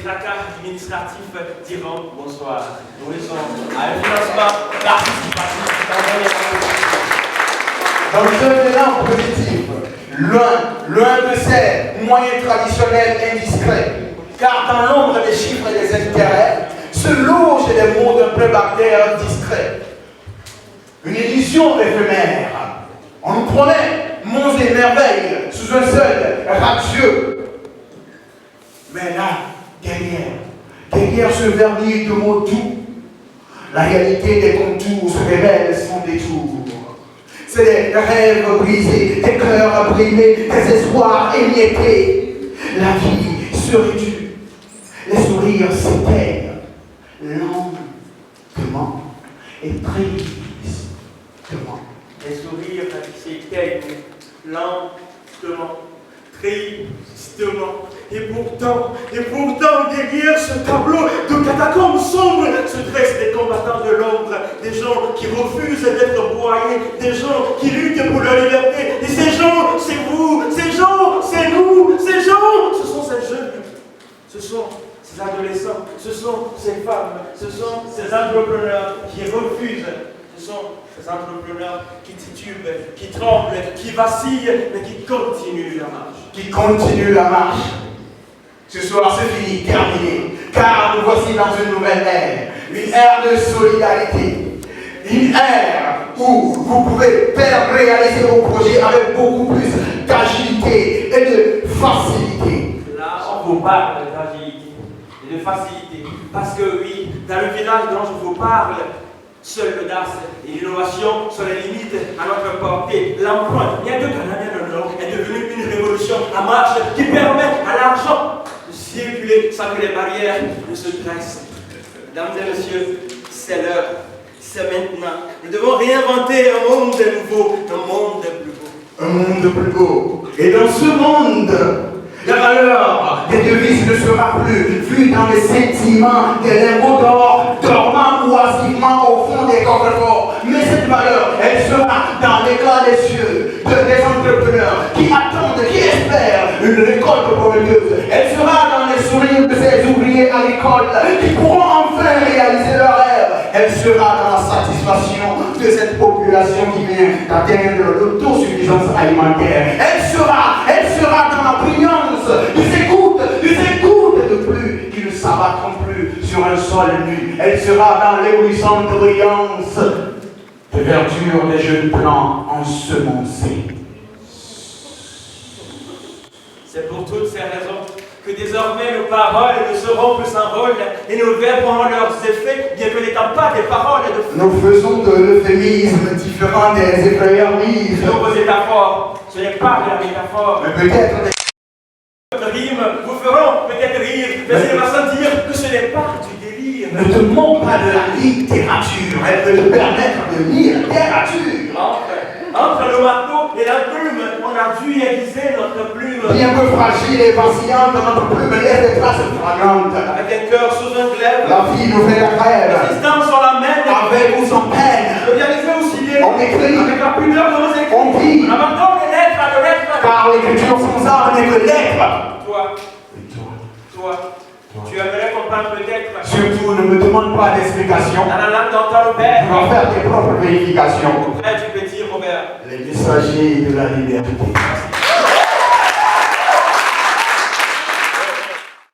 tracas administratifs diront bonsoir. Nous laissons à un financement participatif. Dans un élan positif, loin de ces moyens traditionnels indiscrets, car dans l'ombre des chiffres et des intérêts, se logent les mots d'un plébiscite discret. Une illusion éphémère. On nous promet monts et merveilles sous un seul radieux. Mais là, derrière ce vernis de mots doux, la réalité des contours se révèle sans détour. C'est des rêves brisés, des cœurs brimés, des espoirs émiettés. La vie se réduit, les sourires s'éteignent, lentement et tristement. Les sourires s'éteignent lentement, tristement. Et pourtant, derrière ce tableau de catacombes sombres se dressent des combattants de l'ombre, des gens qui refusent d'être broyés, des gens qui luttent pour leur liberté. Et ces gens, c'est vous, ces gens, c'est nous, ces gens, ce sont ces jeunes, ce sont ces adolescents, ce sont ces femmes, ce sont ces entrepreneurs qui refusent. Ce sont ces entrepreneurs qui titubent, qui tremblent, qui vacillent, mais qui continuent la marche. Ce soir, c'est fini, terminé, car nous voici dans une nouvelle ère, une ère de solidarité, une ère où vous pouvez réaliser vos projets avec beaucoup plus d'agilité et de facilité. Là, on vous parle d'agilité et de facilité, parce que oui, dans le village dont je vous parle, seule l'audace et l'innovation sont les limites à notre portée. L'empreinte, bien que canadien de l'or, est devenue une révolution en marche qui permet à l'argent de circuler sans que les barrières ne se dressent. Mesdames et messieurs, c'est l'heure, c'est maintenant. Nous devons réinventer un monde nouveau, un monde plus beau. Un monde plus beau. Et dans ce monde, la valeur des devises ne sera plus vue dans les sentiments des lingots d'or, dormant oisivement au fond des coffres-forts. Mais cette valeur, elle sera dans l'éclat des yeux des entrepreneurs qui attendent, qui espèrent une récolte prometteuse. Elle sera dans les sourires de ces ouvriers à l'école qui pourront enfin réaliser leurs rêves. Elle sera dans la satisfaction de cette population qui vient d'atteindre l'autosuffisance alimentaire. Elle sera dans la brillance des écoutes de pluie qui ne s'abattront plus sur un sol nu. Elle sera dans l'éblouissante brillance de verdure des jeunes plants ensemencés. C'est pour toutes ces raisons que désormais nos paroles ne seront plus sans rôle et nos verbes auront leurs effets, bien que n'étant pas des paroles de feu. Nous faisons de l'euphémisme différent des effrayarmises. Nos métaphores, ce n'est pas de la métaphore. Mais peut-être des rimes vous feront peut-être rire, mais il va sentir que ce n'est pas du délire. Ne te moque pas de la littérature, elle peut te permettre de lire littérature. Entre le marteau et la plume, on a dû aiguiser notre plume. Bien que fragile et vacillante, notre plume laisse des traces flagrantes. Avec un cœur sous un glaive, La vie nous fait la grève. l'existence on l'amène. Avec ou sans peine. Le réaliser aussi bien. On écrit. Avec la pudeur de nos écrits. On dit. On abandonne les lettres à de lettres. Car l'écriture sans âme n'est que lettre. Toi, tu aimerais comprendre peut-être. Surtout, ne me demande pas d'explication. Dans la langue d'entendre le Tu père. vas faire tes propres vérifications. Auprès du petit Robert. Les messagers de la liberté.